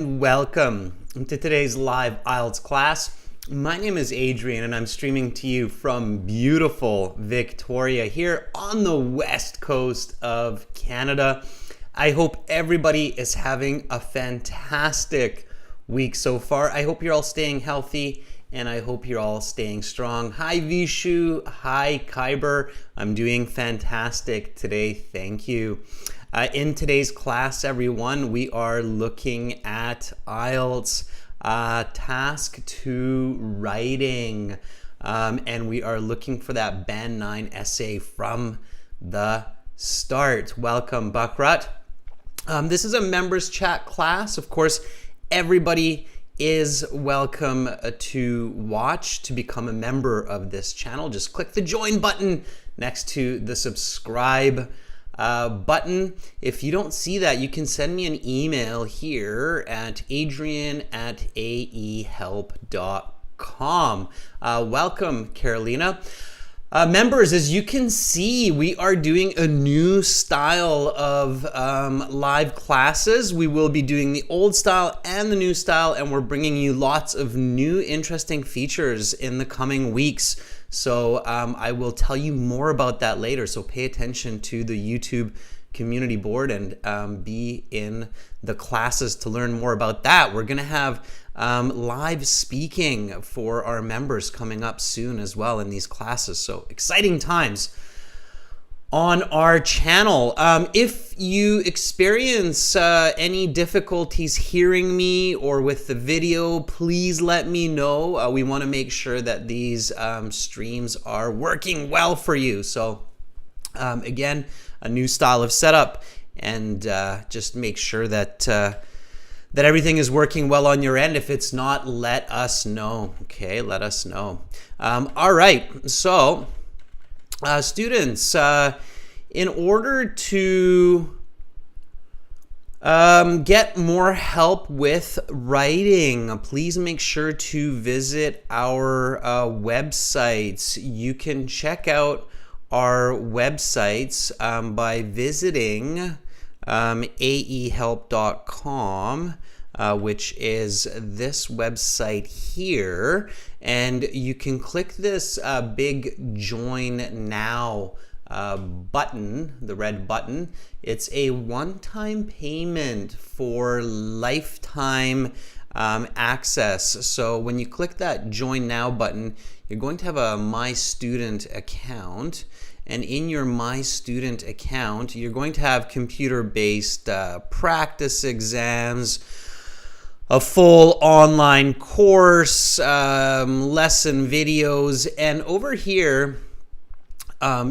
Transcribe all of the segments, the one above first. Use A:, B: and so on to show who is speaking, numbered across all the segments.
A: Welcome to today's live IELTS class. My name is Adrian and I'm streaming to you from beautiful Victoria here on the west coast of Canada. I hope everybody is having a fantastic week so far. I hope you're all staying healthy and I hope you're all staying strong. Hi Vishu, hi Kyber. I'm doing fantastic today, thank you. In today's class, everyone, we are looking at IELTS Task 2 Writing, and we are looking for that Band 9 essay from the start. Welcome, Bakrat. This is a members chat class. Of course, everybody is welcome to watch, to become a member of this channel. Just click the join button next to the subscribe button. If you don't see that, you can send me an email here at adrian@aehelp.com. Welcome, Carolina. Members, as you can see, we are doing a new style of live classes. We will be doing the old style and the new style, and we're bringing you lots of new interesting features in the coming weeks. So I will tell you more about that later. So pay attention to the YouTube community board and be in the classes to learn more about that. We're going to have live speaking for our members coming up soon as well in these classes. So exciting times on our channel. If you experience any difficulties hearing me or with the video, please let me know. We want to make sure that these streams are working well for you. So again, a new style of setup, and just make sure that that everything is working well on your end. If it's not, let us know. Okay, let us know. All right, so students, in order to get more help with writing, please make sure to visit our websites. You can check out our websites by visiting aehelp.com, which is this website here, and you can click this big Join Now button, the red button. It's a one-time payment for lifetime access. So when you click that Join Now button, you're going to have a My Student account. And in your My Student account, you're going to have computer-based practice exams, a full online course, lesson videos, and over here,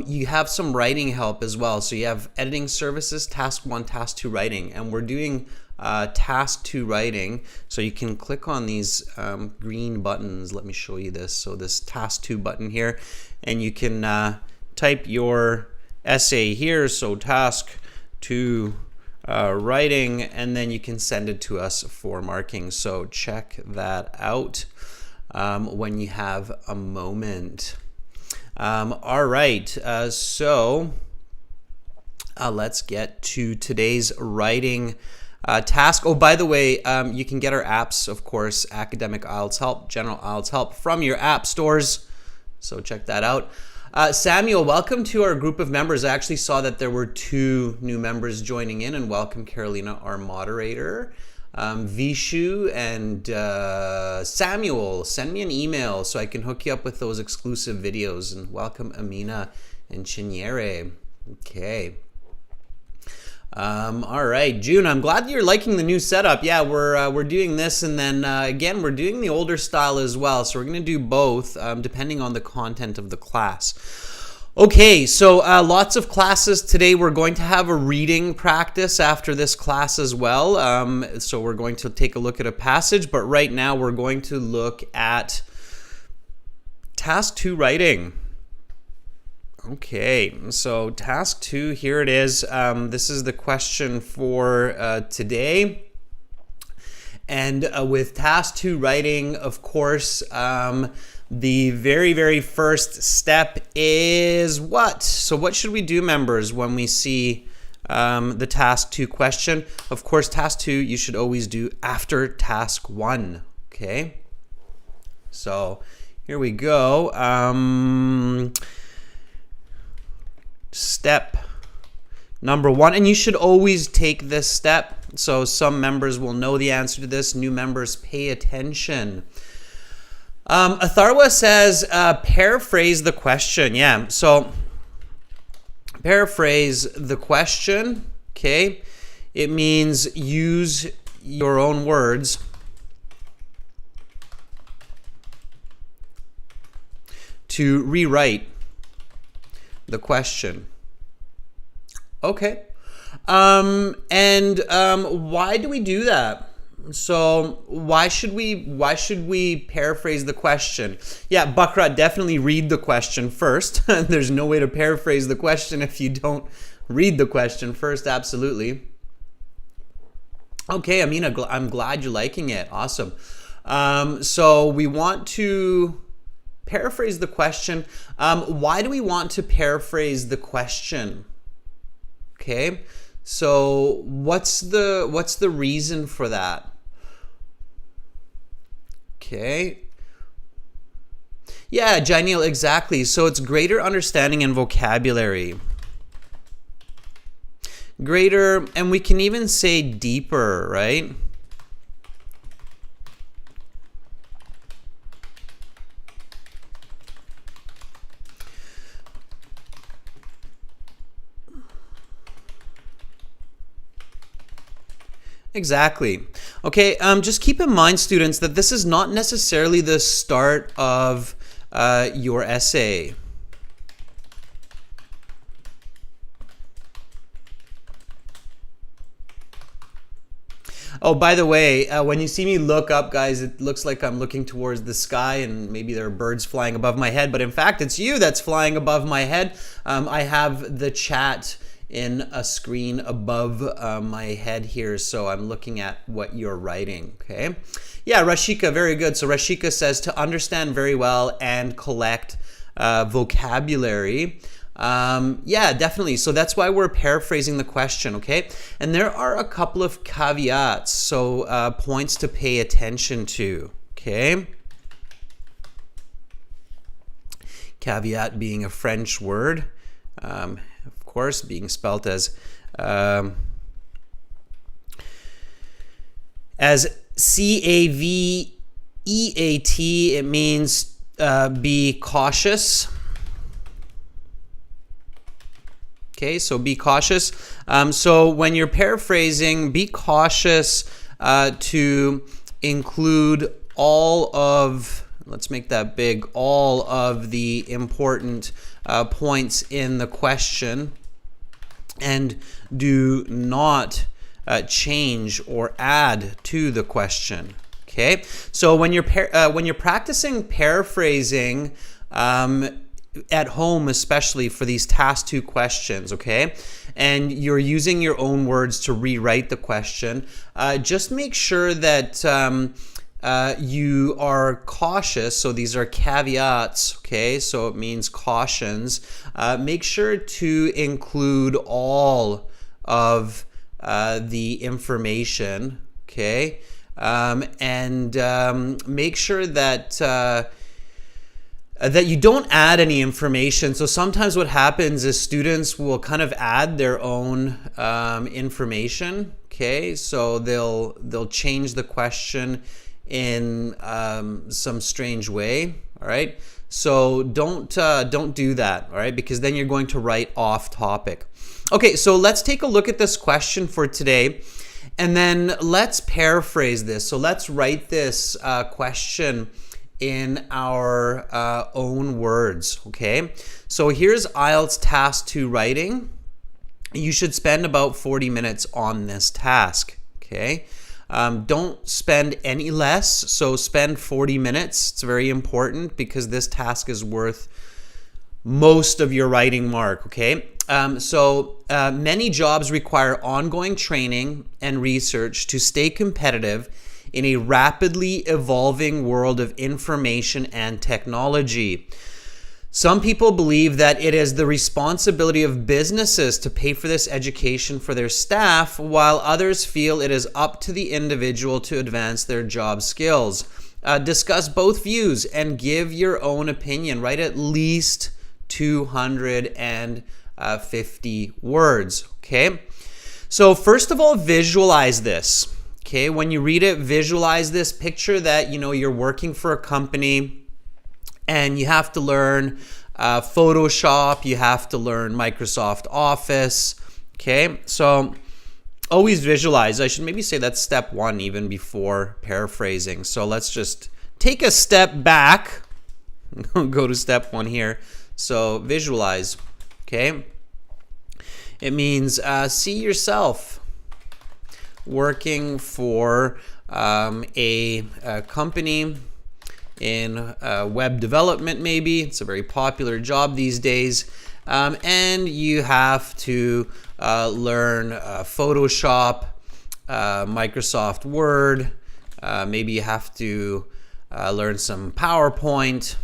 A: you have some writing help as well. So you have editing services, task 1, task 2 writing, and we're doing task 2 writing. So you can click on these green buttons. Let me show you this. So this task 2 button here, and you can type your essay here. So task 2 writing, and then you can send it to us for marking. So check that out when you have a moment. All right, so let's get to today's writing task. Oh, by the way, you can get our apps, of course, Academic IELTS Help, General IELTS Help, from your app stores. So check that out. Samuel, welcome to our group of members. I actually saw that there were 2 new members joining in, and welcome Carolina, our moderator. Vishu and Samuel, send me an email so I can hook you up with those exclusive videos. And welcome Amina and Chinyere. Okay. All right, June, I'm glad you're liking the new setup. Yeah, we're doing this, and then again, we're doing the older style as well. So we're going to do both depending on the content of the class. Okay, so lots of classes today. We're going to have a reading practice after this class as well. So we're going to take a look at a passage, but right now we're going to look at task 2 writing. Okay, so task 2, here it is. This is the question for today. And with task 2 writing, of course, the very first step is what? So what should we do, members, when we see the task 2 question. Of course, task 2 you should always do after task 1. Okay, so here we go. Step number 1, and you should always take this step. So some members will know the answer to this. New members, pay attention. Atharwa says, paraphrase the question. Yeah, so paraphrase the question, okay? It means use your own words to rewrite the question. Okay. Why do we do that? So why should we paraphrase the question? Yeah, Bakra, definitely read the question first. There's no way to paraphrase the question if you don't read the question first. Absolutely. Okay, Amina, I'm glad you're liking it. Awesome. So we want to paraphrase the question. Why do we want to paraphrase the question? Okay, so what's the reason for that? Okay. Yeah, Janil, exactly. So it's greater understanding and vocabulary. Greater, and we can even say deeper, right? Exactly. Okay, just keep in mind, students, that this is not necessarily the start of your essay. Oh, by the way, when you see me look up, guys, it looks like I'm looking towards the sky and maybe there are birds flying above my head, but in fact, it's you that's flying above my head. I have the chat in a screen above my head here, so I'm looking at what you're writing, okay? Yeah, Rashika, very good. So Rashika says to understand very well and collect vocabulary. Yeah, definitely. So that's why we're paraphrasing the question, okay? And there are a couple of caveats, so points to pay attention to, okay? Caveat being a French word, of course, being spelt as C-A-V-E-A-T. It means be cautious. Okay, so be cautious. So when you're paraphrasing, be cautious to include all of, let's make that big, all of the important points in the question, and do not change or add to the question. Okay, so when you're practicing paraphrasing at home, especially for these task 2 questions, okay, and you're using your own words to rewrite the question, just make sure that you are cautious. So these are caveats, okay, so it means cautions. Make sure to include all of the information, okay, and make sure that that you don't add any information. So sometimes what happens is students will kind of add their own information, okay, so they'll change the question in some strange way, all right? So don't do that, all right, because then you're going to write off topic. Okay, so let's take a look at this question for today, and then let's paraphrase this. So let's write this question in our own words, okay? So here's IELTS task 2 writing. You should spend about 40 minutes on this task, okay? Don't spend any less, so spend 40 minutes. It's very important because this task is worth most of your writing mark, okay? Many jobs require ongoing training and research to stay competitive in a rapidly evolving world of information and technology. Some people believe that it is the responsibility of businesses to pay for this education for their staff, while others feel it is up to the individual to advance their job skills. Discuss both views and give your own opinion. Write at least 250 words, okay? So first of all, visualize this, okay? When you read it, visualize this. Picture that, you're working for a company and you have to learn Photoshop, you have to learn Microsoft Office, okay? So always visualize. I should maybe say that's step one even before paraphrasing. So let's just take a step back, go to step one here. So visualize, okay? It means see yourself working for a company in web development, maybe. It's a very popular job these days. And you have to learn Photoshop, Microsoft Word. Maybe you have to learn some PowerPoint.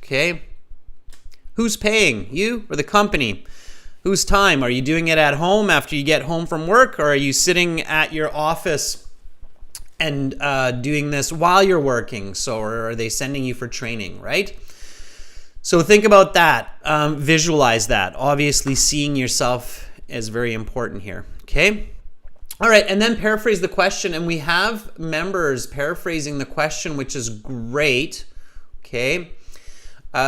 A: Okay. Who's paying? You or the company? Whose time? Are you doing it at home after you get home from work, or are you sitting at your office and doing this while you're working? So, or are they sending you for training, right? So think about that. Visualize that. Obviously, seeing yourself is very important here, okay? All right, and then paraphrase the question. And we have members paraphrasing the question, which is great, okay?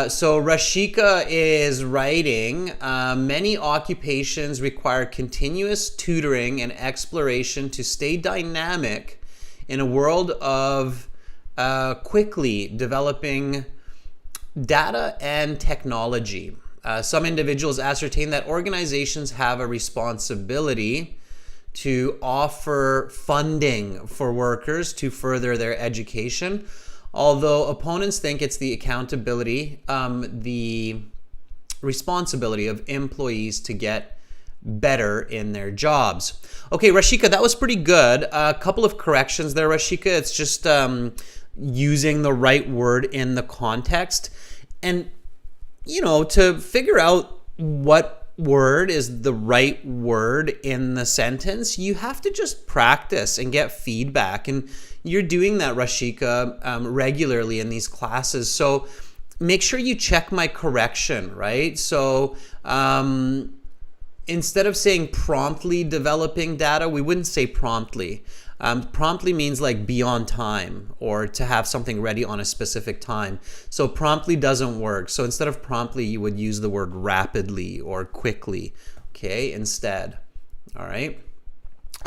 A: So Rashika is writing, many occupations require continuous tutoring and exploration to stay dynamic in a world of quickly developing data and technology. Some individuals ascertain that organizations have a responsibility to offer funding for workers to further their education, although opponents think it's the accountability, the responsibility of employees to get better in their jobs. Okay, Rashika, that was pretty good. A couple of corrections there, Rashika. It's just using the right word in the context. And, to figure out what word is the right word in the sentence, you have to just practice and get feedback. And you're doing that, Rashika, regularly in these classes. So make sure you check my correction, right? So instead of saying promptly developing data, we wouldn't say promptly. Promptly means like be on time or to have something ready on a specific time. So promptly doesn't work. So instead of promptly, you would use the word rapidly or quickly, okay, instead. All right.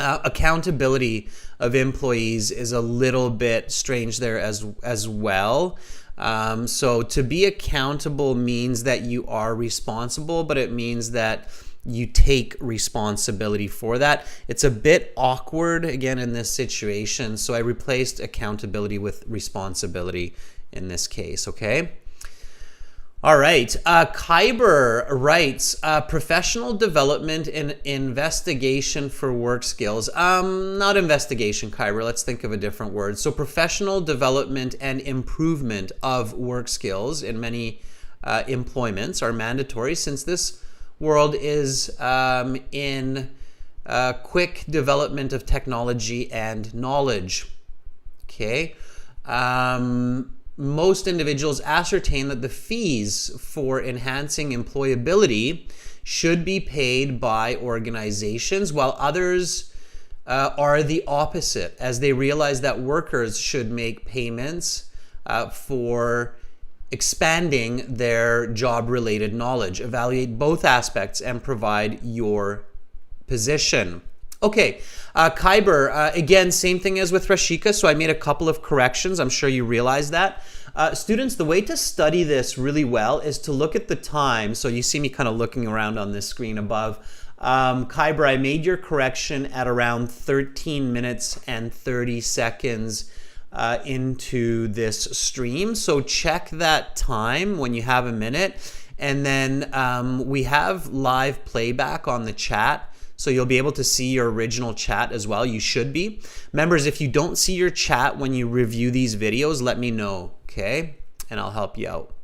A: Accountability of employees is a little bit strange there as well. So to be accountable means that you are responsible, but it means that you take responsibility for that. It's a bit awkward again in this situation, so I replaced accountability with responsibility in this case, okay? All right, Kyber writes, professional development and investigation for work skills. Not investigation, Kyber, let's think of a different word. So professional development and improvement of work skills in many employments are mandatory, since this world is in quick development of technology and knowledge. Okay. Most individuals ascertain that the fees for enhancing employability should be paid by organizations, while others are the opposite, as they realize that workers should make payments for expanding their job-related knowledge. Evaluate both aspects and provide your position. Okay, Kyber, again, same thing as with Rashika, so I made a couple of corrections. I'm sure you realize that. Students, the way to study this really well is to look at the time. So you see me kind of looking around on this screen above. Kyber, I made your correction at around 13 minutes and 30 seconds into this stream. So check that time when you have a minute. And then we have live playback on the chat. So you'll be able to see your original chat as well. You should be. Members, if you don't see your chat when you review these videos, let me know, okay? And I'll help you out.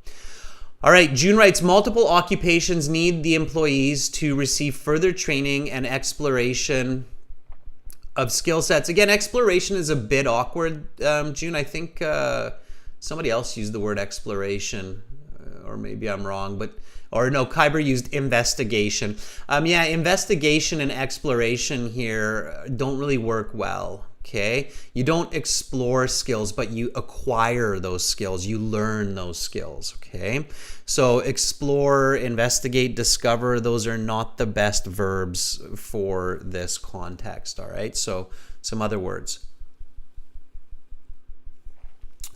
A: All right, June writes, multiple occupations need the employees to receive further training and exploration of skill sets. Again, exploration is a bit awkward, June. I think somebody else used the word exploration, or maybe I'm wrong, or no, Kyber used investigation. Yeah, investigation and exploration here don't really work well. Okay, you don't explore skills, but you acquire those skills. You learn those skills. Okay, so explore, investigate, discover, those are not the best verbs for this context. All right, so some other words.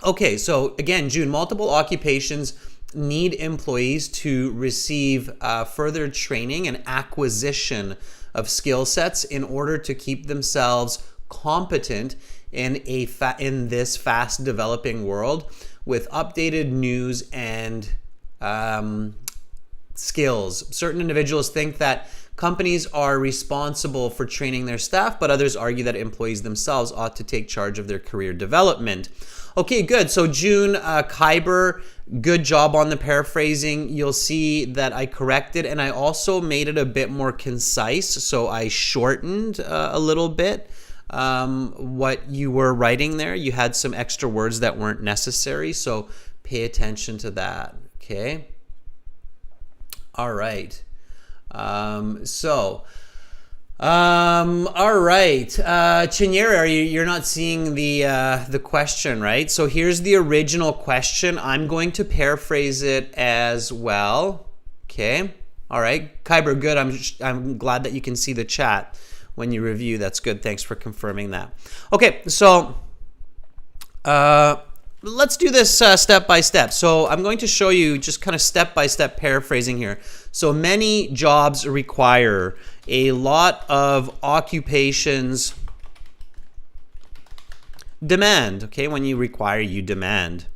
A: Okay, so again, June, multiple occupations need employees to receive further training and acquisition of skill sets in order to keep themselves competent in this fast developing world with updated news and skills. Certain individuals think that companies are responsible for training their staff, but others argue that employees themselves ought to take charge of their career development. Okay, good. So June, Kyber, good job on the paraphrasing. You'll see that I corrected and I also made it a bit more concise. So I shortened a little bit what you were writing there. You had some extra words that weren't necessary, so pay attention to that. Okay. All right. All right. Chinyere, you're not seeing the question, right? So here's the original question. I'm going to paraphrase it as well. Okay. All right. Kyber, good. I'm glad that you can see the chat when you review. That's good. Thanks for confirming that. Okay, so let's do this step by step. So I'm going to show you just kind of step by step paraphrasing here. So many jobs require, a lot of occupations demand. Okay, when you require, you demand.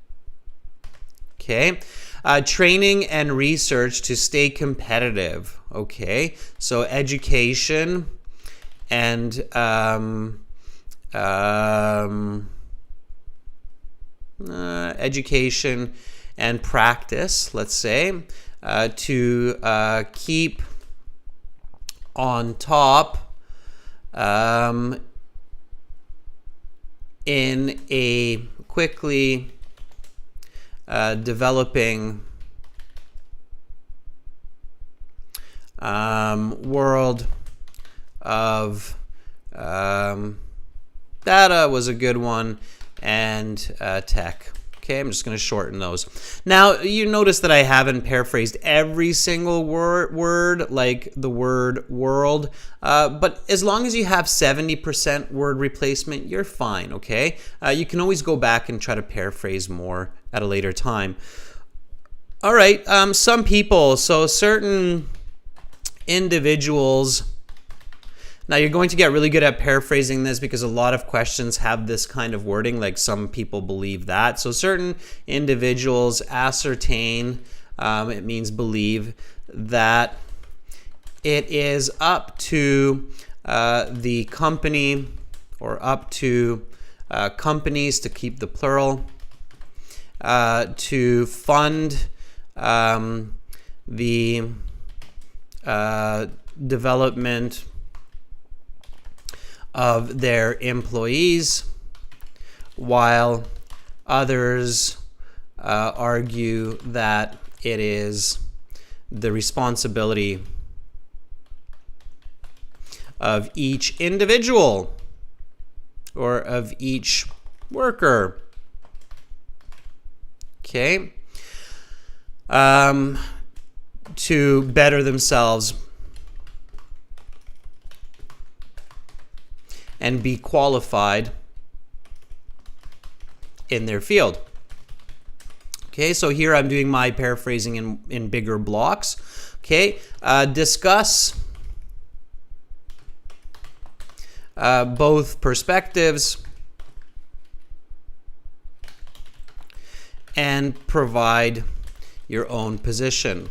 A: Okay, training and research to stay competitive. Okay, so education and education and practice, let's say, to keep on top in a quickly developing world of data was a good one, and tech. Okay, I'm just going to shorten those. Now, you notice that I haven't paraphrased every single word like the word world, but as long as you have 70% word replacement, you're fine, okay? You can always go back and try to paraphrase more at a later time. All right, some people, so certain individuals. Now you're going to get really good at paraphrasing this because a lot of questions have this kind of wording, like some people believe that. So certain individuals ascertain, it means believe, that it is up to the company or up to companies, to keep the plural, to fund the development of their employees, while others argue that it is the responsibility of each individual or of each worker. Okay, to better themselves and be qualified in their field. Okay, so here I'm doing my paraphrasing in bigger blocks. Okay, discuss both perspectives and provide your own position.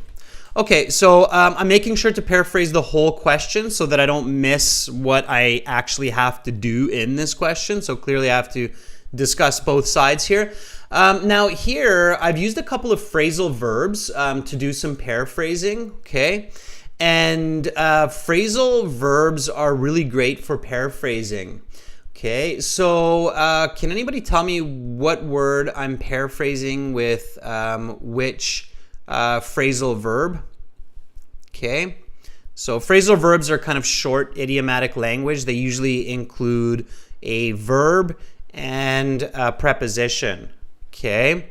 A: Okay, so I'm making sure to paraphrase the whole question so that I don't miss what I actually have to do in this question. So clearly I have to discuss both sides here. Now here, I've used a couple of phrasal verbs to do some paraphrasing, okay? And phrasal verbs are really great for paraphrasing. Okay, so can anybody tell me what word I'm paraphrasing with which phrasal verb? Okay, so phrasal verbs are kind of short idiomatic language. They usually include a verb and a preposition. Okay,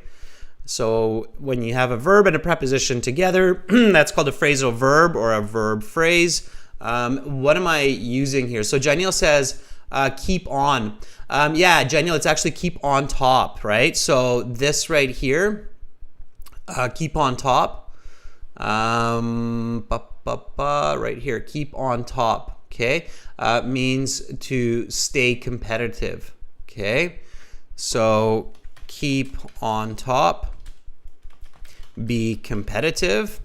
A: so when you have a verb and a preposition together, that's called a phrasal verb or a verb phrase. What am I using here? So Janelle says, keep on. Yeah, Janelle, it's actually keep on top, right? So this right here, keep on top. Right here, keep on top, okay? Means to stay competitive, okay? So keep on top, be competitive,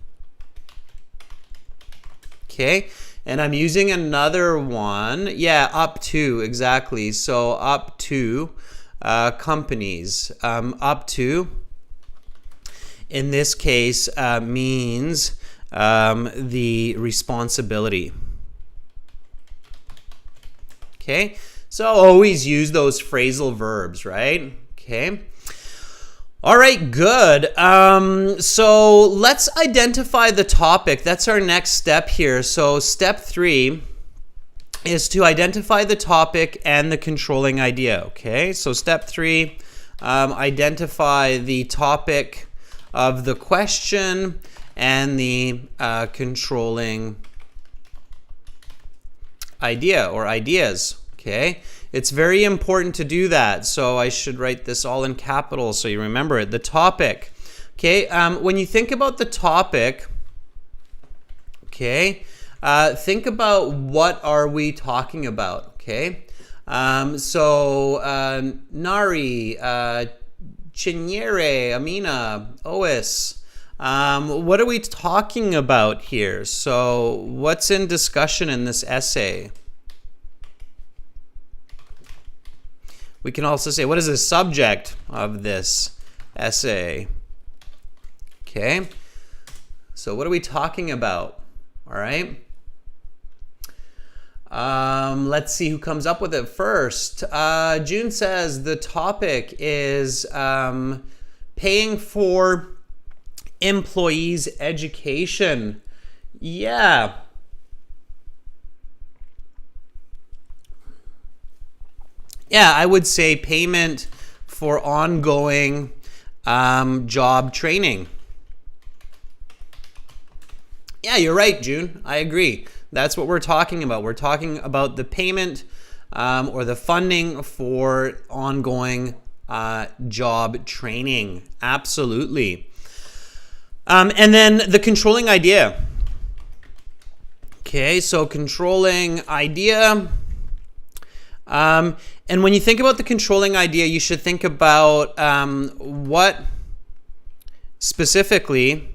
A: okay? And I'm using another one. Yeah, up to, exactly. So up to companies. Up to, in this case, means the responsibility. Okay, so always use those phrasal verbs, right? Okay. All right, good. So let's identify the topic. That's our next step here. So step 3 is to identify the topic and the controlling idea. Okay, so step 3, identify the topic of the question and the controlling idea or ideas. Okay. It's very important to do that, so I should write this all in capitals so you remember it. The topic. Okay, when you think about the topic, okay, think about what are we talking about, okay? So Nari, Chinyere, Amina, Ois, what are we talking about here? So what's in discussion in this essay? We can also say, what is the subject of this essay? Okay, so what are we talking about? All right. Let's see who comes up with it first. June says the topic is paying for employees' education. Yeah. Yeah, I would say payment for ongoing job training. Yeah, you're right, June. I agree. That's what we're talking about. We're talking about the payment or the funding for ongoing job training. Absolutely. And then the controlling idea. Okay, so controlling idea. And when you think about the controlling idea, you should think about what specifically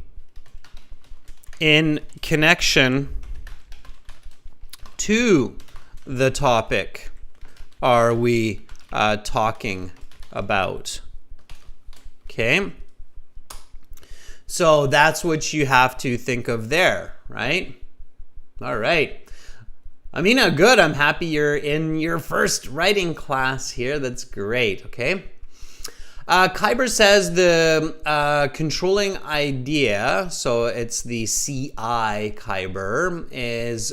A: in connection to the topic are we talking about. Okay? So that's what you have to think of there, right? All right. Amina, good. I'm happy you're in your first writing class here. That's great. Okay. Kyber says the controlling idea, so it's the CI, Kyber, is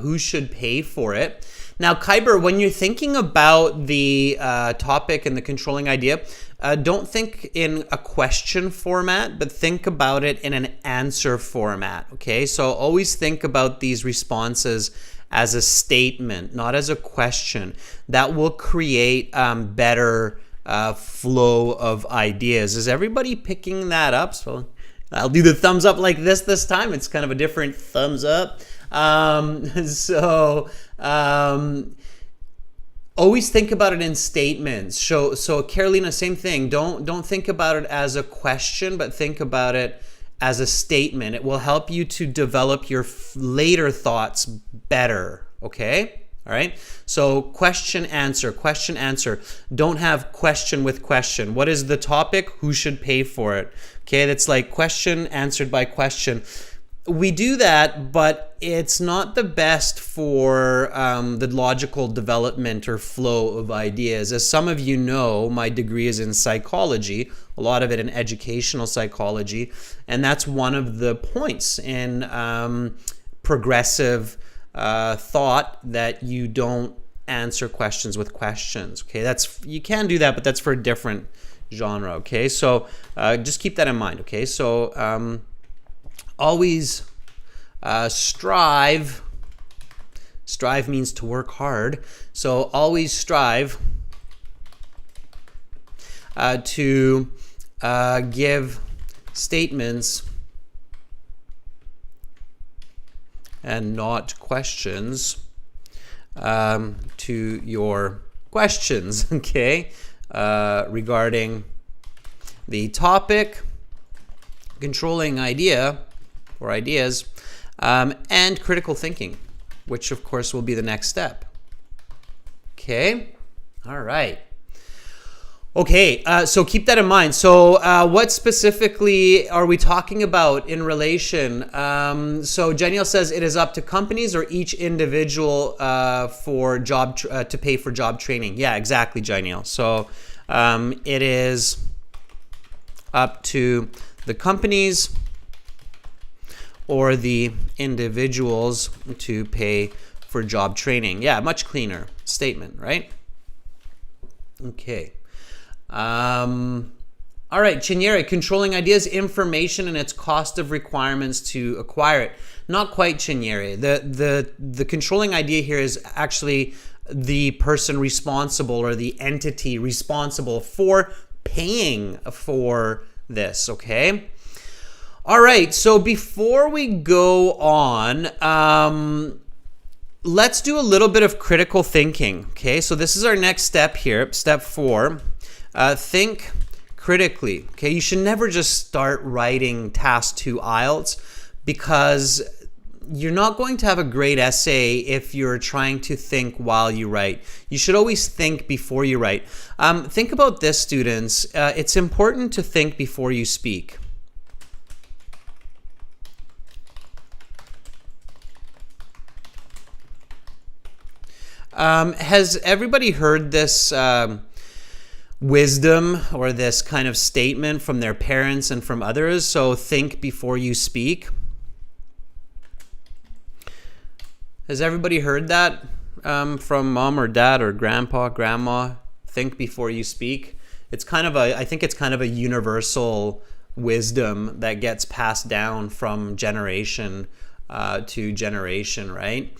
A: who should pay for it. Now, Kyber, when you're thinking about the topic and the controlling idea, don't think in a question format, but think about it in an answer format. Okay. So always think about these responses as a statement, not as a question. That will create better flow of ideas. Is everybody picking that up? So I'll do the thumbs up like this time. It's kind of a different thumbs up. Always think about it in statements. So Carolina, same thing. Don't think about it as a question, but think about it as a statement. It will help you to develop your later thoughts better. Okay? All right. So question, answer, question, answer. Don't have question with question. What is the topic? Who should pay for it? Okay. That's like question answered by question. We do that, but it's not the best for the logical development or flow of ideas. As some of you know, my degree is in psychology, a lot of it in educational psychology, and that's one of the points in progressive thought, that you don't answer questions with questions. Okay, you can do that, but that's for a different genre. Okay, so just keep that in mind. Okay, so always strive. Strive means to work hard. So always strive to give statements and not questions to your questions, okay, regarding the topic, controlling idea or ideas, and critical thinking, which of course will be the next step. Okay, all right. Okay, so keep that in mind. So what specifically are we talking about in relation? So Jeniel says it is up to companies or each individual for job to pay for job training. Yeah, exactly, Jeniel. So it is up to the companies or the individuals to pay for job training. Yeah, much cleaner statement, right? Okay. All right, Chinyere, controlling ideas, information, and its cost of requirements to acquire it. Not quite, Chinyere. The controlling idea here is actually the person responsible or the entity responsible for paying for this, okay? All right, so before we go on, let's do a little bit of critical thinking, okay? So this is our next step here, step 4. Think critically, okay? You should never just start writing task 2 IELTS, because you're not going to have a great essay if you're trying to think while you write. You should always think before you write. Think about this, students. It's important to think before you speak. Has everybody heard this wisdom or this kind of statement from their parents and from others? So think before you speak. Has everybody heard that from mom or dad or grandpa, grandma? Think before you speak. It's kind of I think it's kind of a universal wisdom that gets passed down from generation to generation, right?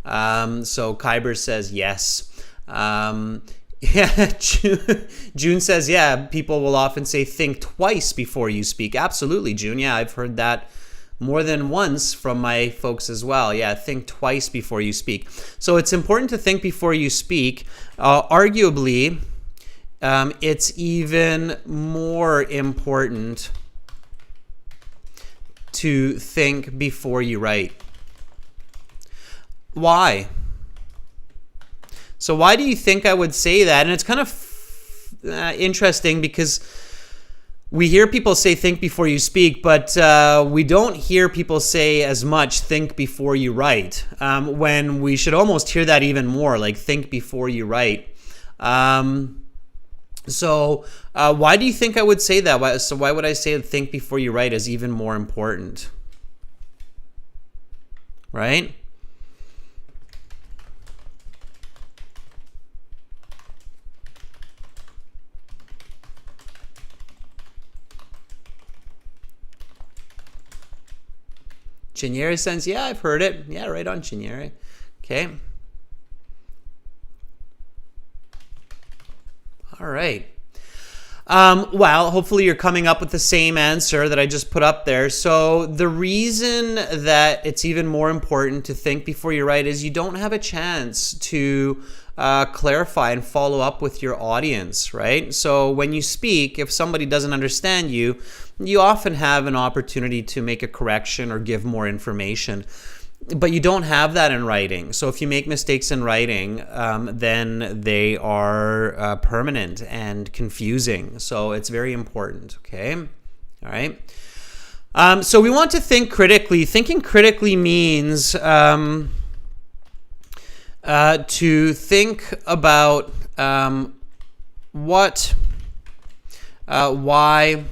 A: So Kyber says yes. Yeah, June says, yeah, people will often say think twice before you speak. Absolutely, June. Yeah, I've heard that more than once from my folks as well. Yeah, think twice before you speak. So it's important to think before you speak. Arguably, it's even more important to think before you write. Why? So why do you think I would say that? And it's kind of interesting because we hear people say think before you speak, but we don't hear people say as much think before you write, when we should almost hear that even more, like think before you write. So why do you think I would say that? Why would I say think before you write is even more important? Right? Chinyere says, yeah, I've heard it. Yeah, right on, Chinyere. Okay. All right. Well, hopefully you're coming up with the same answer that I just put up there. So the reason that it's even more important to think before you write is you don't have a chance to clarify and follow up with your audience, right? So when you speak, if somebody doesn't understand you, you often have an opportunity to make a correction or give more information. but you don't have that in writing. So if you make mistakes in writing, then they are permanent and confusing. So it's very important, okay? All right. So we want to think critically. Thinking critically means to think about what, why,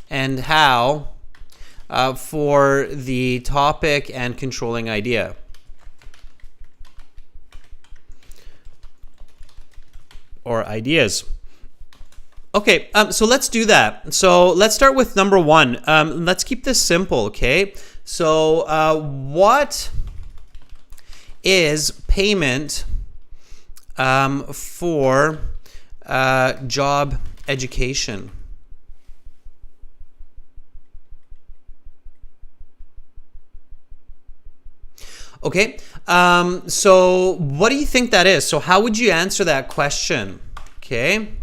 A: and how for the topic and controlling idea. Or ideas. Okay, so let's do that. So let's start with number one. Let's keep this simple, okay? So what is payment for job education? Okay, so what do you think that is? So how would you answer that question? Okay.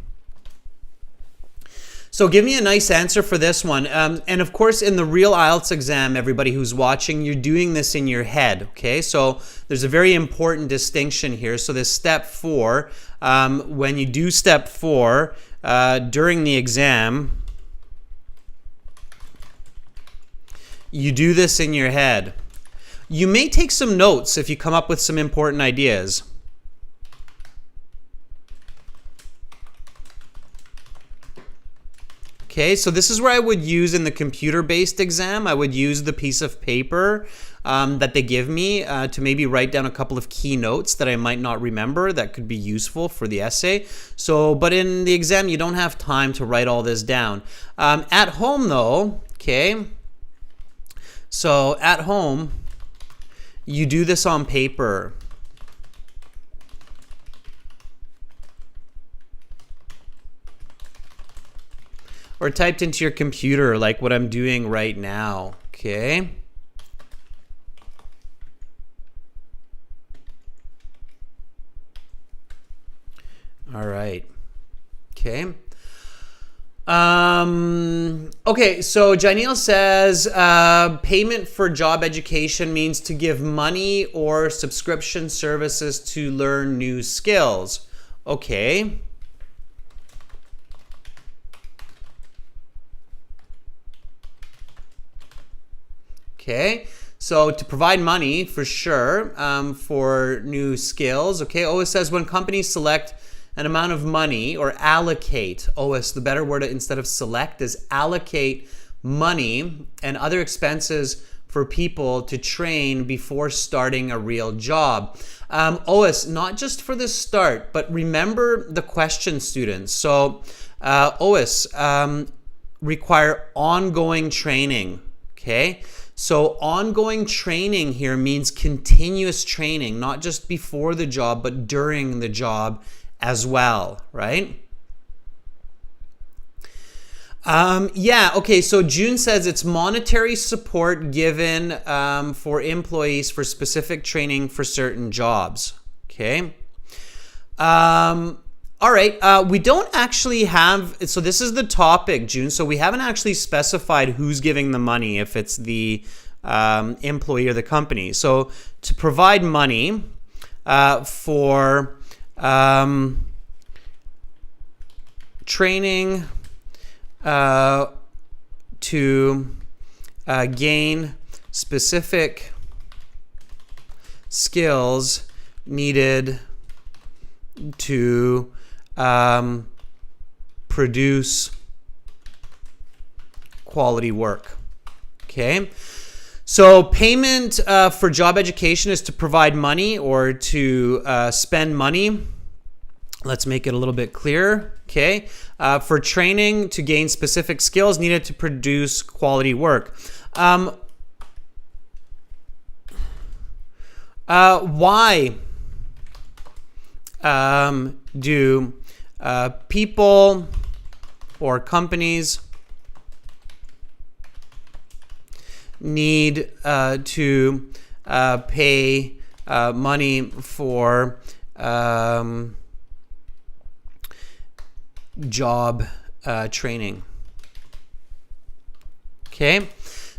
A: So give me a nice answer for this one. And of course, in the real IELTS exam, everybody who's watching, you're doing this in your head, okay? So there's a very important distinction here. So this step 4, when you do step 4 during the exam, you do this in your head. You may take some notes if you come up with some important ideas. Okay, so this is where I would use in the computer-based exam, I would use the piece of paper that they give me to maybe write down a couple of key notes that I might not remember that could be useful for the essay. So, but in the exam, you don't have time to write all this down. At home though, okay, so at home, you do this on paper. Or typed into your computer like what I'm doing right now, okay? All right, okay. Okay, so Janelle says payment for job education means to give money or subscription services to learn new skills. Okay. Okay, so to provide money for sure for new skills. Okay, OS says when companies select an amount of money or allocate, OS, the better word instead of select is allocate money and other expenses for people to train before starting a real job. OS, not just for the start, but remember the question, students. So OS, require ongoing training, okay? So ongoing training here means continuous training, not just before the job, but during the job as well, right? Yeah, okay, so June says it's monetary support given for employees for specific training for certain jobs, okay? All right, we don't actually have, so this is the topic, June, so we haven't actually specified who's giving the money, if it's the employee or the company. So to provide money for training to gain specific skills needed to produce quality work. Okay, so payment for job education is to provide money or to spend money. Let's make it a little bit clearer. Okay, for training to gain specific skills needed to produce quality work. Why do people or companies need to pay money for job training? Okay,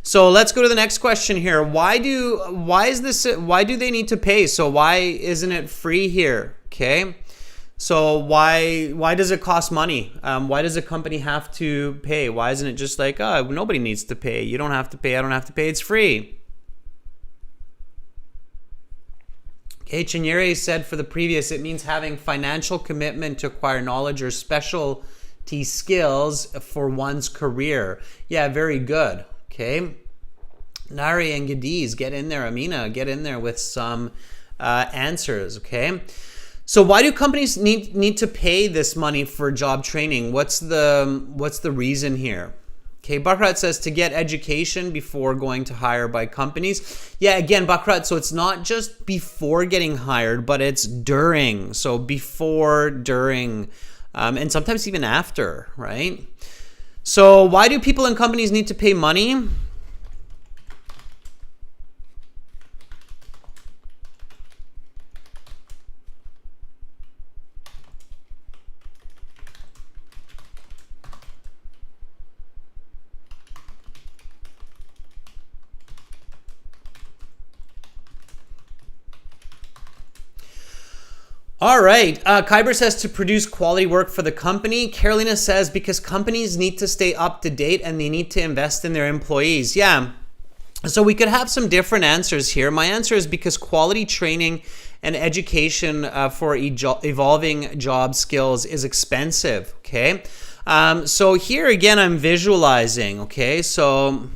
A: So let's go to the next question here. Why do they need to pay? So why isn't it free here? Okay. So why does it cost money? Why does a company have to pay? Why isn't it just like, oh, nobody needs to pay. You don't have to pay. I don't have to pay. It's free. Okay, Chinyere said for the previous, it means having financial commitment to acquire knowledge or specialty skills for one's career. Yeah, very good. Okay. Nari and Gadiz, get in there. Amina, get in there with some answers. Okay. So why do companies need to pay this money for job training? What's the reason here? Okay, Bakrat says to get education before going to hire by companies. Yeah, again, Bakrat, so it's not just before getting hired, but it's during. So before, during, and sometimes even after, right? So why do people and companies need to pay money? All right. Kyber says to produce quality work for the company. Carolina says because companies need to stay up to date and they need to invest in their employees. Yeah. So we could have some different answers here. My answer is because quality training and education for evolving job skills is expensive. Okay. So here again, I'm visualizing. Okay. So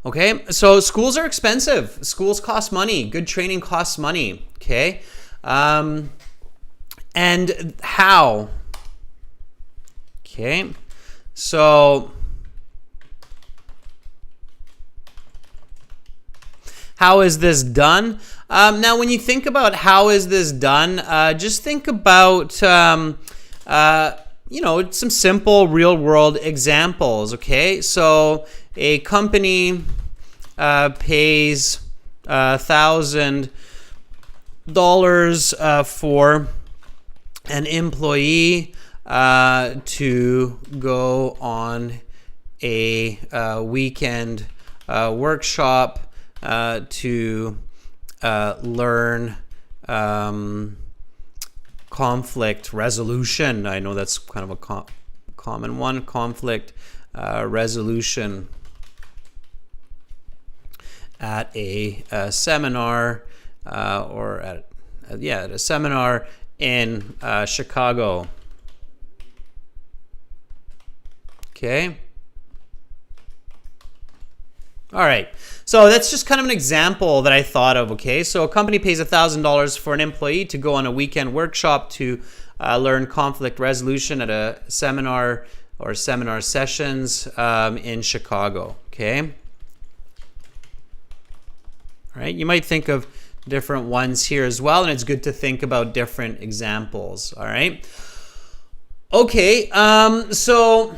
A: okay, so schools are expensive. Schools cost money. Good training costs money. Okay, and how? Okay, so how is this done? Now, when you think about how is this done, just think about some simple real-world examples. Okay, so a company pays $1,000 for an employee to go on a weekend workshop to learn conflict resolution. I know that's kind of a common one, conflict resolution at a seminar or at a seminar in Chicago. Okay. All right. So that's just kind of an example that I thought of. Okay. So a company pays $1,000 for an employee to go on a weekend workshop to learn conflict resolution at a seminar or seminar sessions in Chicago. Okay. All right. You might think of different ones here as well, and it's good to think about different examples. All right. Okay. So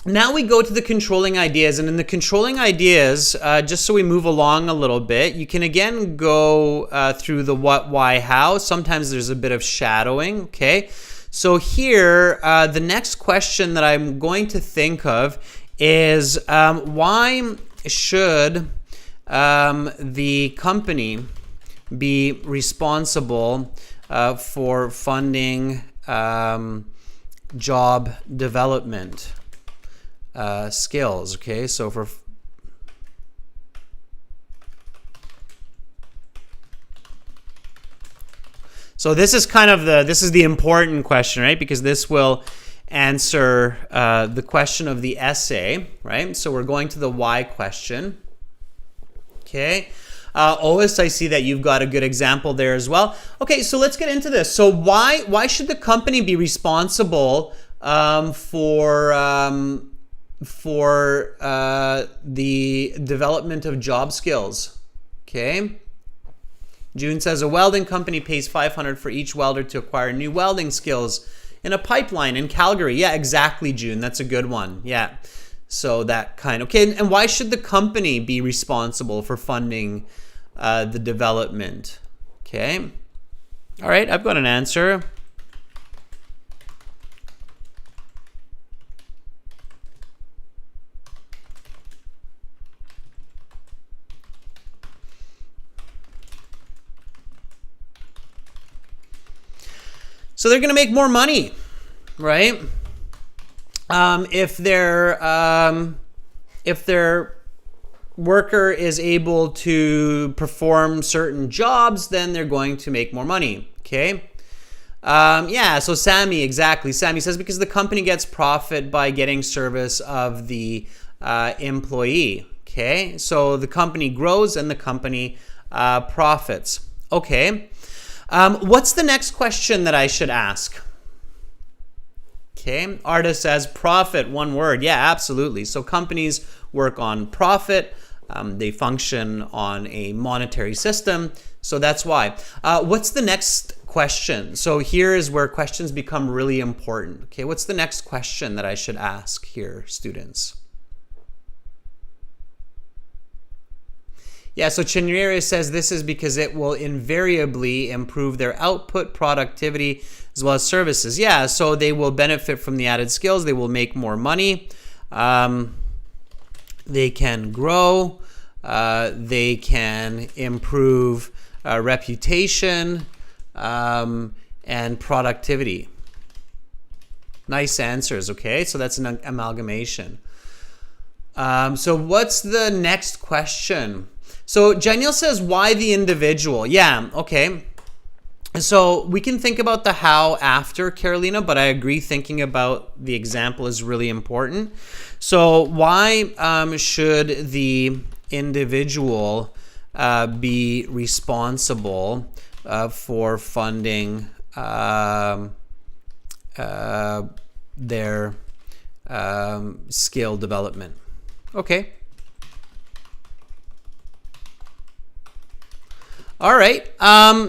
A: now we go to the controlling ideas, and in the controlling ideas, just so we move along a little bit, you can again go through the what, why, how. Sometimes there's a bit of shadowing. Okay. So here, the next question that I'm going to think of is why should the company be responsible for funding job development skills? Okay, so this is kind of this is the important question, right? Because this will answer the question of the essay, right? So we're going to the why question. Okay. Ois, I see that you've got a good example there as well. Okay, so let's get into this. So why should the company be responsible for the development of job skills? Okay. June says a welding company pays $500 for each welder to acquire new welding skills in a pipeline in Calgary. Yeah, exactly, June. That's a good one. Yeah. So that kind of, okay, and why should the company be responsible for funding the development? Okay. All right, I've got an answer. So they're going to make more money, right? If their worker is able to perform certain jobs, then they're going to make more money. Okay. Yeah. So Sammy, exactly. Sammy says because the company gets profit by getting service of the employee. Okay. So the company grows and the company profits. Okay. What's the next question that I should ask? Okay, Arda says profit, one word. Yeah, absolutely. So companies work on profit. They function on a monetary system. So that's why. What's the next question? So here is where questions become really important. Okay, what's the next question that I should ask here, students? Yeah, so Chinrere says this is because it will invariably improve their output, productivity, as well as services. Yeah, so they will benefit from the added skills. They will make more money. They can grow. They can improve reputation and productivity. Nice answers, okay? So that's an amalgamation. So what's the next question? So Janiel says, why the individual? Yeah, okay. So we can think about the how after, Carolina, but I agree thinking about the example is really important. So why should the individual be responsible for funding their skill development? Okay. All right.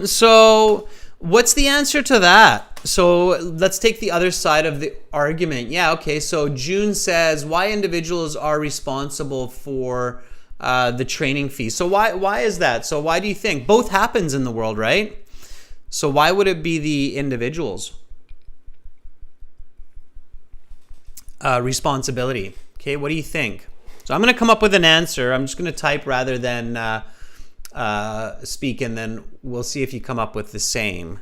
A: So what's the answer to that? So let's take the other side of the argument. Yeah, okay. So June says why individuals are responsible for the training fee. So why is that? So why do you think? Both happens in the world, right? So why would it be the individuals' responsibility? Okay, what do you think? So I'm going to come up with an answer. I'm just going to type rather than speak, and then we'll see if you come up with the same.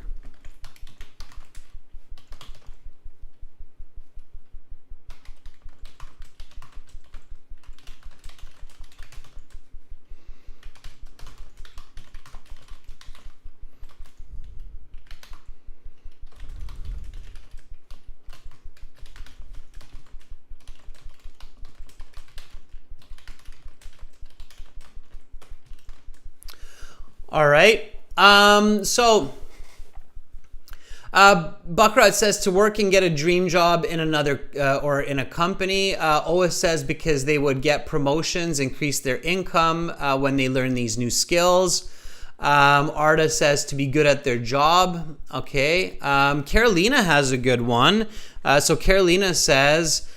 A: All right. Bakrat says to work and get a dream job in another or in a company. Oa says because they would get promotions, increase their income when they learn these new skills. Arda says to be good at their job. Okay. Carolina has a good one. So Carolina says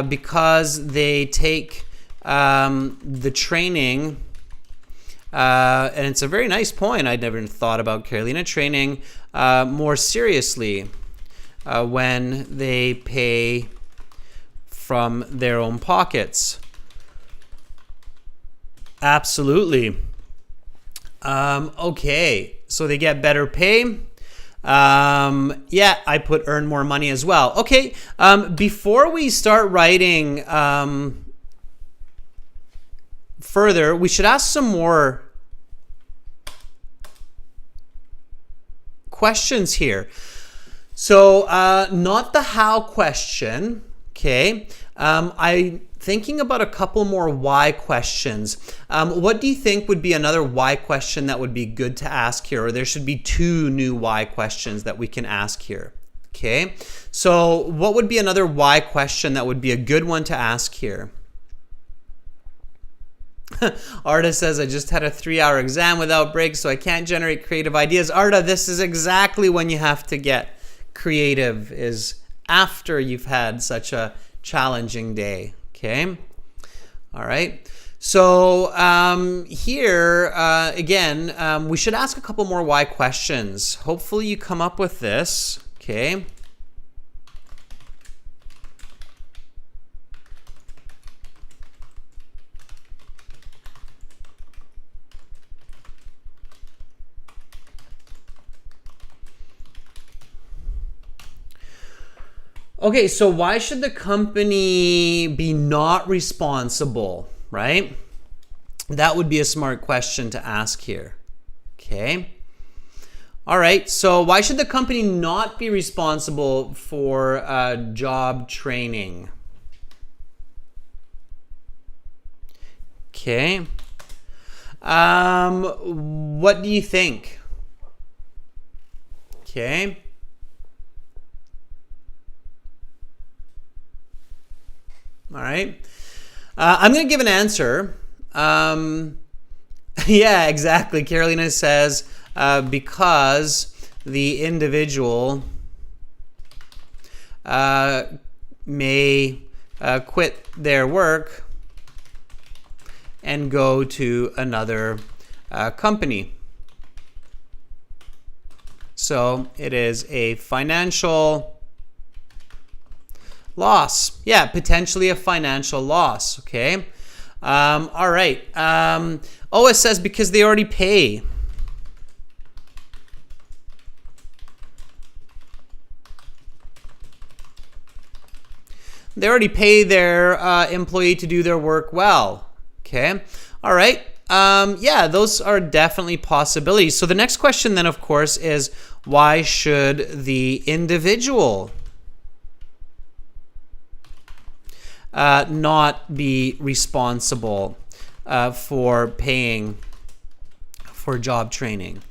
A: because they take the training. And it's a very nice point. I'd never thought about Carolina training more seriously when they pay from their own pockets. Absolutely. Okay, so they get better pay. Yeah, I put earn more money as well. Okay, before we start writing further, we should ask some more questions here. So not the how question, okay? I'm thinking about a couple more why questions. What do you think would be another why question that would be good to ask here? Or there should be two new why questions that we can ask here, okay? So what would be another why question that would be a good one to ask here? Arda says, I just had a 3-hour exam without breaks, so I can't generate creative ideas. Arda, this is exactly when you have to get creative, is after you've had such a challenging day, okay? All right. So here, again, we should ask a couple more why questions. Hopefully you come up with this, okay? Okay, so why should the company be not responsible, right? That would be a smart question to ask here. Okay. All right, so why should the company not be responsible for job training? Okay. What do you think? Okay. All right. I'm going to give an answer. Yeah, exactly. Carolina says because the individual may quit their work and go to another company. So it is a financial loss. Yeah, potentially a financial loss. Okay. All right. Oh, it says because they already pay. They already pay their employee to do their work well. Okay. All right. Yeah, those are definitely possibilities. So the next question then, of course, is why should the individual not be responsible for paying for job training?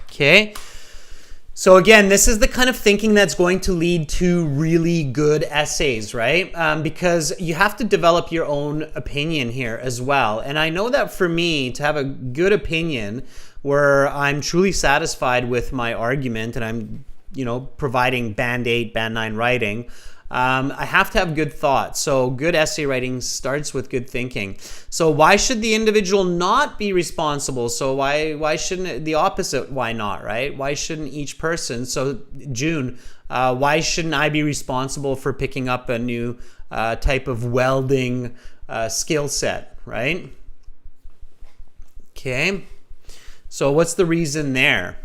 A: Okay. So again, this is the kind of thinking that's going to lead to really good essays, right? Because you have to develop your own opinion here as well. And I know that for me to have a good opinion where I'm truly satisfied with my argument and I'm providing band 8, band 9 writing, I have to have good thoughts. So good essay writing starts with good thinking. So why should the individual not be responsible? So why shouldn't the opposite? Why not, right? Why shouldn't each person? So June, why shouldn't I be responsible for picking up a new type of welding skill set, right? Okay. So what's the reason there?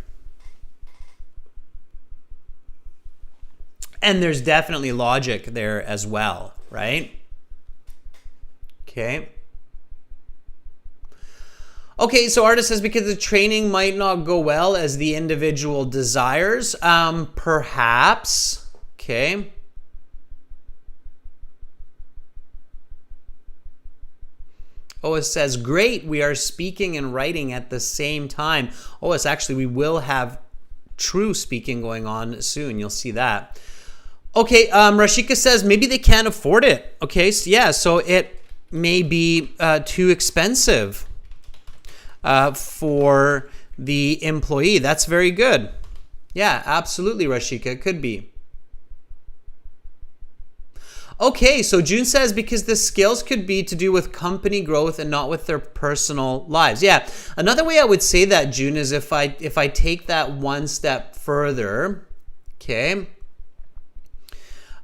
A: And there's definitely logic there as well, right? Okay. Okay, so artist says because the training might not go well as the individual desires. Perhaps. Okay. Oh, it says, great, we are speaking and writing at the same time. Oh, it's actually, we will have true speaking going on soon. You'll see that. Okay, Rashika says maybe they can't afford it. Okay, so yeah, so it may be too expensive for the employee. That's very good. Yeah, absolutely, Rashika, it could be. Okay, so June says because the skills could be to do with company growth and not with their personal lives. Yeah, another way I would say that, June, is if I take that one step further. Okay.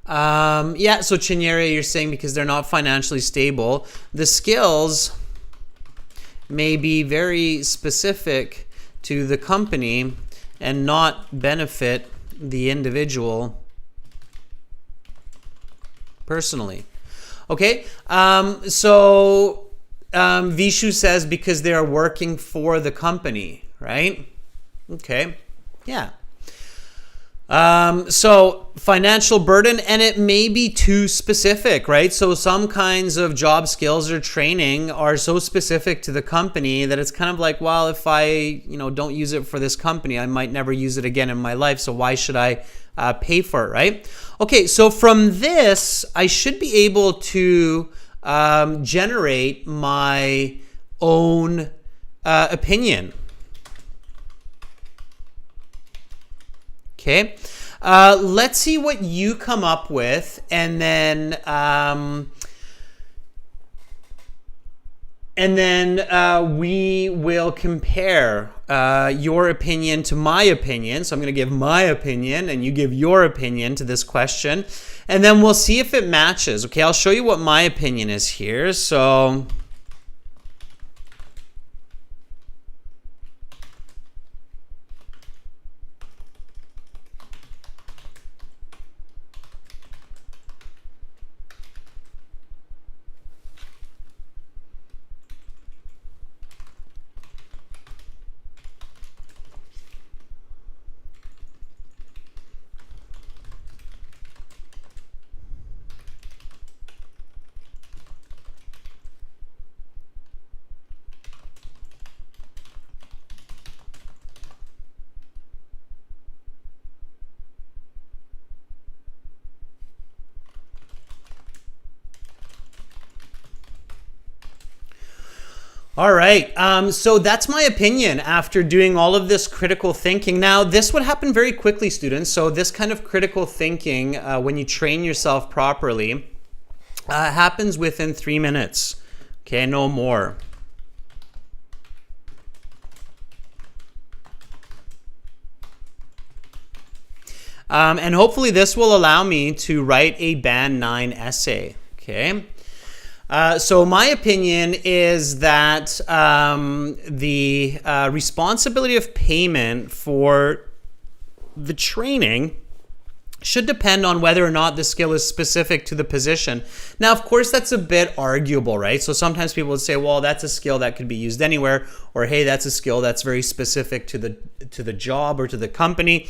A: Yeah, so Chinyere, you're saying because they're not financially stable, the skills may be very specific to the company and not benefit the individual personally. Okay, so Vishu says because they are working for the company, right? Okay, yeah. So financial burden, and it may be too specific, right? So some kinds of job skills or training are so specific to the company that it's kind of like, well, if I, don't use it for this company, I might never use it again in my life. So why should I pay for it, right? Okay, so from this, I should be able to generate my own opinion. Okay. Let's see what you come up with, and then we will compare your opinion to my opinion. So I'm going to give my opinion, and you give your opinion to this question, and then we'll see if it matches. Okay, I'll show you what my opinion is here. So all right, so that's my opinion after doing all of this critical thinking. Now, this would happen very quickly, students. So this kind of critical thinking, when you train yourself properly, happens within 3 minutes. Okay, no more. And hopefully this will allow me to write a Band 9 essay. Okay. So my opinion is that the responsibility of payment for the training should depend on whether or not the skill is specific to the position. Now, of course, that's a bit arguable, right? So sometimes people would say, well, that's a skill that could be used anywhere, or hey, that's a skill that's very specific to the job or to the company.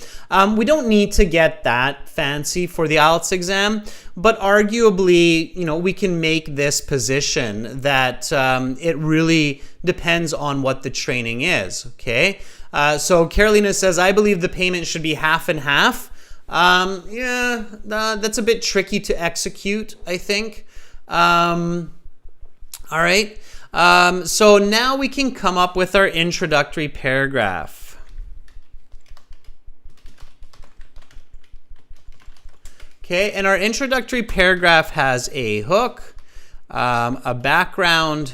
A: We don't need to get that fancy for the IELTS exam, but arguably, we can make this position that it really depends on what the training is, okay? So Carolina says, I believe the payment should be half and half. That's a bit tricky to execute, I think. All right. So now we can come up with our introductory paragraph. Okay, and our introductory paragraph has a hook, a background,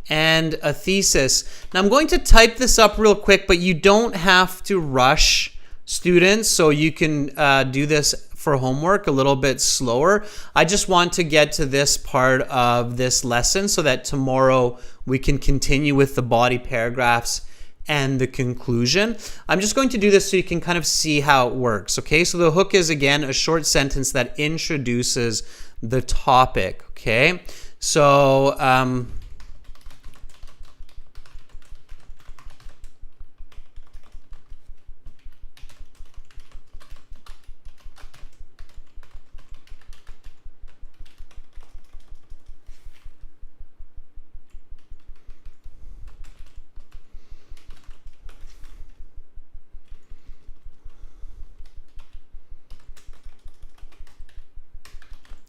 A: and a thesis. Now I'm going to type this up real quick, but you don't have to rush, students, so you can do this for homework a little bit slower. I just want to get to this part of this lesson so that tomorrow we can continue with the body paragraphs and the conclusion. I'm just going to do this so you can kind of see how it works. Okay, so the hook is, again, a short sentence that introduces the topic. Okay, so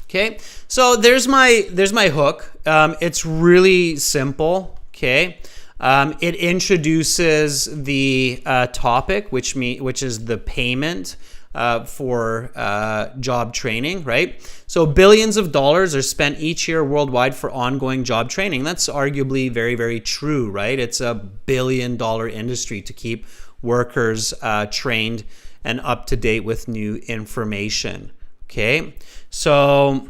A: okay, so there's my hook. It's really simple. Okay, it introduces the topic, which is the payment for job training, right? So billions of dollars are spent each year worldwide for ongoing job training. That's arguably very, very true, right? It's a $1 billion industry to keep workers trained and up to date with new information. Okay, so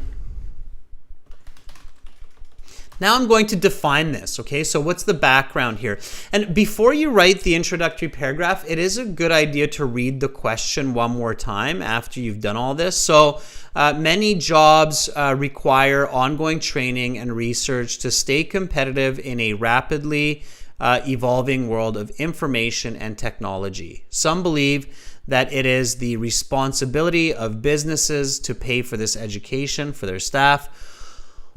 A: now I'm going to define this. Okay, so what's the background here? And before you write the introductory paragraph, it is a good idea to read the question one more time after you've done all this. So many jobs require ongoing training and research to stay competitive in a rapidly evolving world of information and technology. Some believe that it is the responsibility of businesses to pay for this education for their staff,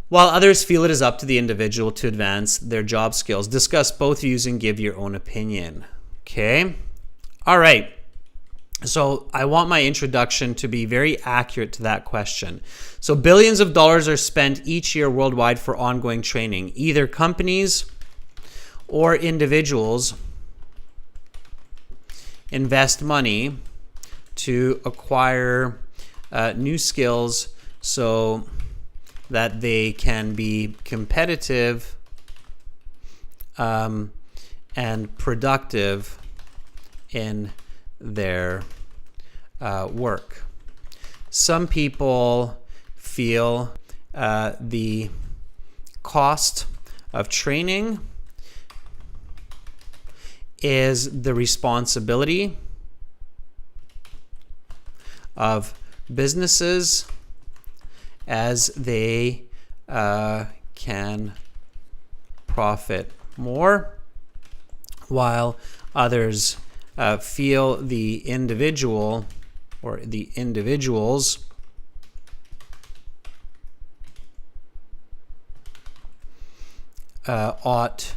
A: while others feel it is up to the individual to advance their job skills. Discuss both views and give your own opinion. Okay? All right. So I want my introduction to be very accurate to that question. So billions of dollars are spent each year worldwide for ongoing training. Either companies or individuals invest money to acquire new skills so that they can be competitive and productive in their work. Some people feel the cost of training is the responsibility of businesses as they can profit more, while others feel the individual or the individuals ought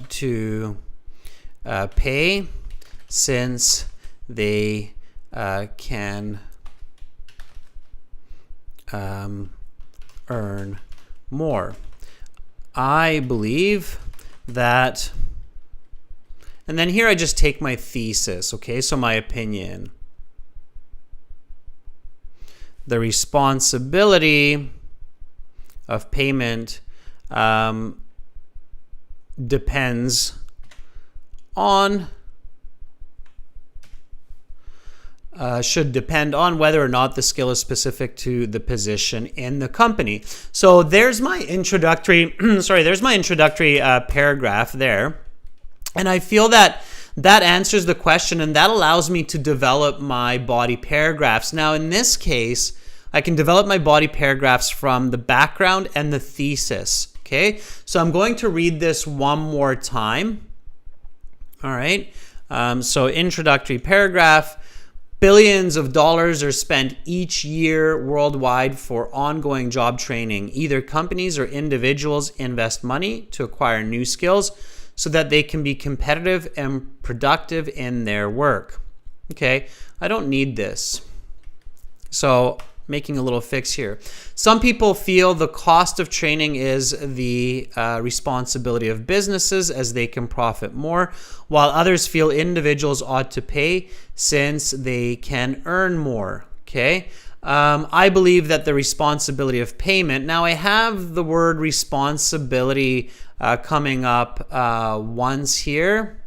A: to pay, since they can earn more. I believe that, and then here I just take my thesis, okay, so my opinion. The responsibility of payment depends on should depend on whether or not the skill is specific to the position in the company. So there's my introductory there's my introductory paragraph there, and I feel that that answers the question, and that allows me to develop my body paragraphs. Now in this case, I can develop my body paragraphs from the background and the thesis. Okay, so I'm going to read this one more time. All right, so introductory paragraph. Billions of dollars are spent each year worldwide for ongoing job training. Either companies or individuals invest money to acquire new skills so that they can be competitive and productive in their work. Okay, I don't need this. So making a little fix here. Some people feel the cost of training is the responsibility of businesses as they can profit more, while others feel individuals ought to pay since they can earn more. Okay, I believe that the responsibility of payment. Now I have the word responsibility coming up once here.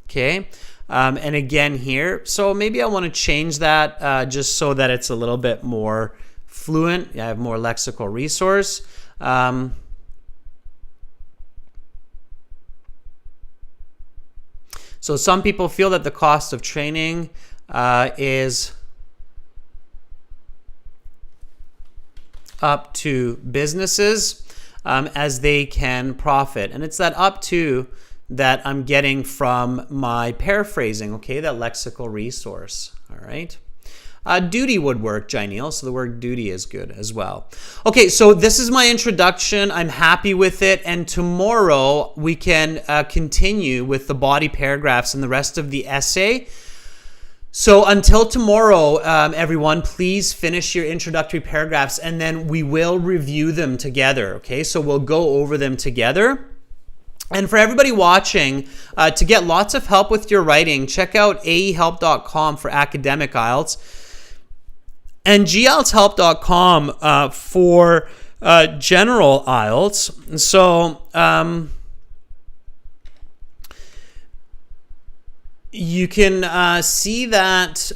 A: Okay. And again here, so maybe I want to change that just so that it's a little bit more fluent. I have more lexical resource. So some people feel that the cost of training is up to businesses as they can profit. And it's that up to that I'm getting from my paraphrasing, okay, that lexical resource, all right? Duty would work, Jaineel, so the word duty is good as well. Okay, so this is my introduction. I'm happy with it, and tomorrow we can continue with the body paragraphs and the rest of the essay. So until tomorrow, everyone, please finish your introductory paragraphs, and then we will review them together, okay? So we'll go over them together. And for everybody watching, to get lots of help with your writing, check out aehelp.com for academic IELTS and gieltshelp.com for general IELTS. So you can see that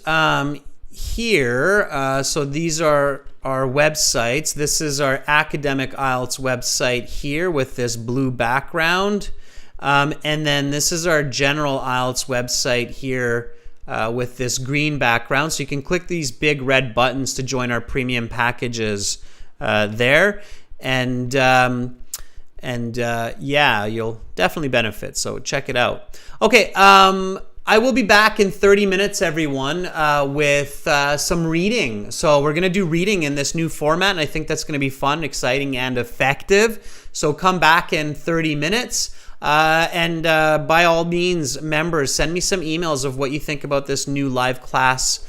A: here. So these are our websites. This is our academic IELTS website here with this blue background. And then this is our general IELTS website here with this green background. So you can click these big red buttons to join our premium packages there. And yeah, you'll definitely benefit. So check it out. Okay. I will be back in 30 minutes, everyone, with some reading. So we're going to do reading in this new format, and I think that's going to be fun, exciting, and effective. So come back in 30 minutes. And by all means, members, send me some emails of what you think about this new live class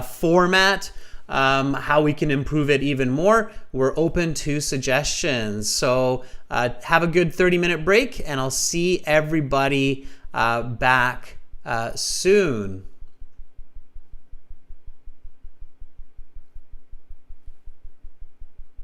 A: format, how we can improve it even more. We're open to suggestions. So have a good 30-minute break, and I'll see everybody back soon.